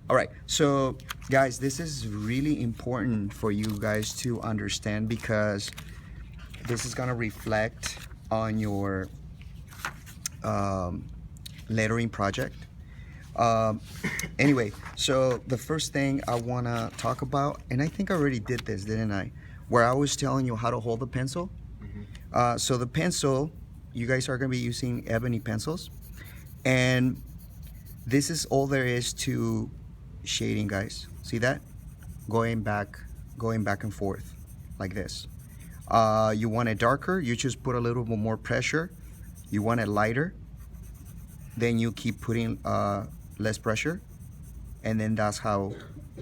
All right, so guys, this is really important for you guys to understand because this is gonna reflect on your lettering project. Um, anyway, so the first thing I wanna talk about, and I think I already did this, didn't I? Where I was telling you how to hold the pencil. So the pencil, you guys are gonna be using ebony pencils, and this is all there is to shading, guys. See that? Going back and forth like this. You want it darker, you just put a little bit more pressure. You want it lighter, then you keep putting less pressure, and then that's how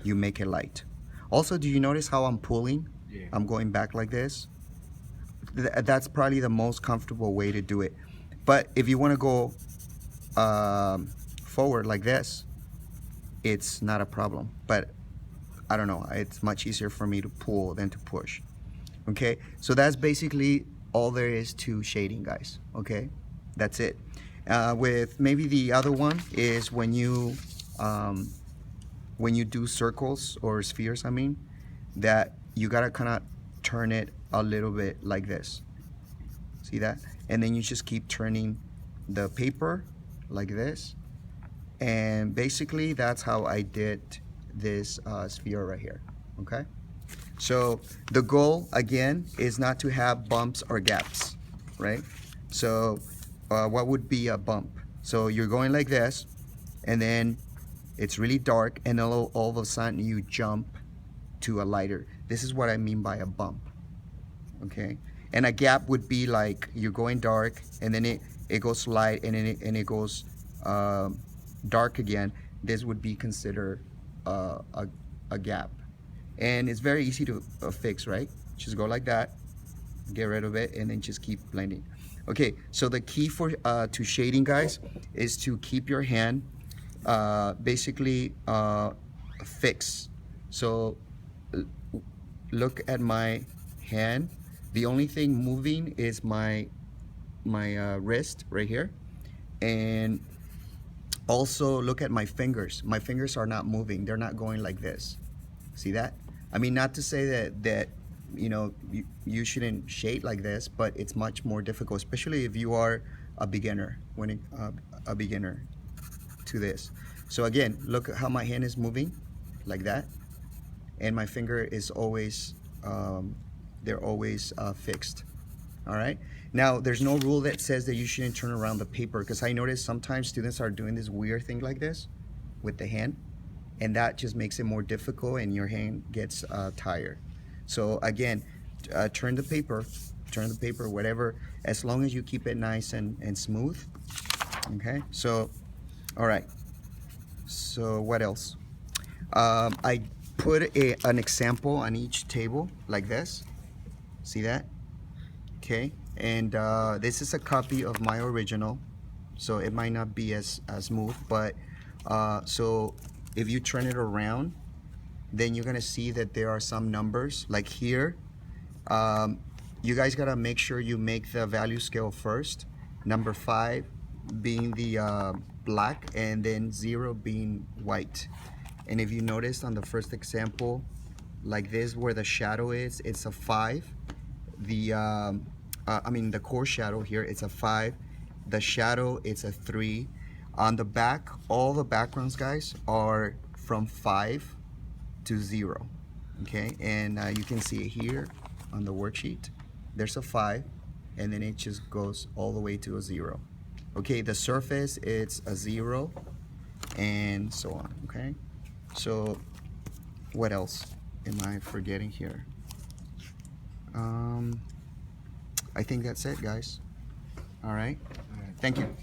you make it light. Also, do you notice how I'm pulling? Yeah. I'm going back like this. That's probably the most comfortable way to do it. But if you want to go forward like this, it's not a problem. But I don't know, it's much easier for me to pull than to push. Okay, so that's basically all there is to shading, guys. Okay, that's it. With maybe the other one is when you do circles or spheres, I mean, that you gotta kind of turn it a little bit like this. See that? And then you just keep turning the paper like this. And basically that's how I did this sphere right here. Okay, so the goal again is not to have bumps or gaps, right? So what would be a bump? So you're going like this, and then it's really dark, and all of a sudden you jump to a lighter. This is what I mean by a bump. Okay, and a gap would be like you're going dark, and then it goes light, and then it goes dark again. This would be considered a gap, and it's very easy to fix, right? Just go like that, get rid of it, and then just keep blending. Okay, so the key for to shading, guys, is to keep your hand basically fixed. So look at my hand. The only thing moving is my wrist right here, and also look at my fingers. My fingers are not moving. They're not going like this. See that? I mean, not to say that you know you shouldn't shade like this, but it's much more difficult, especially if you are a beginner a beginner to this. So again, look at how my hand is moving like that, and my finger is always they're always fixed. All right, now there's no rule that says that you shouldn't turn around the paper, because I notice sometimes students are doing this weird thing like this with the hand, and that just makes it more difficult and your hand gets tired. So again, turn the paper, whatever, as long as you keep it nice and smooth. Okay, so all right, so what else? I put an example on each table like this. See that? Okay, and this is a copy of my original, so it might not be as smooth, but so if you turn it around, then you're gonna see that there are some numbers like here. You guys gotta make sure you make the value scale first, number 5 being the black, and then 0 being white. And if you notice on the first example, like this, where the shadow is, it's a 5. The I mean the core shadow here, it's a 5. The shadow, it's a 3. On the back, all the backgrounds, guys, are from 5 to 0. Okay, and you can see it here on the worksheet. There's a 5, and then it just goes all the way to a 0. Okay, the surface, it's a 0, and so on. Okay, so what else am I forgetting here? I think that's it, guys. All right. Thank you.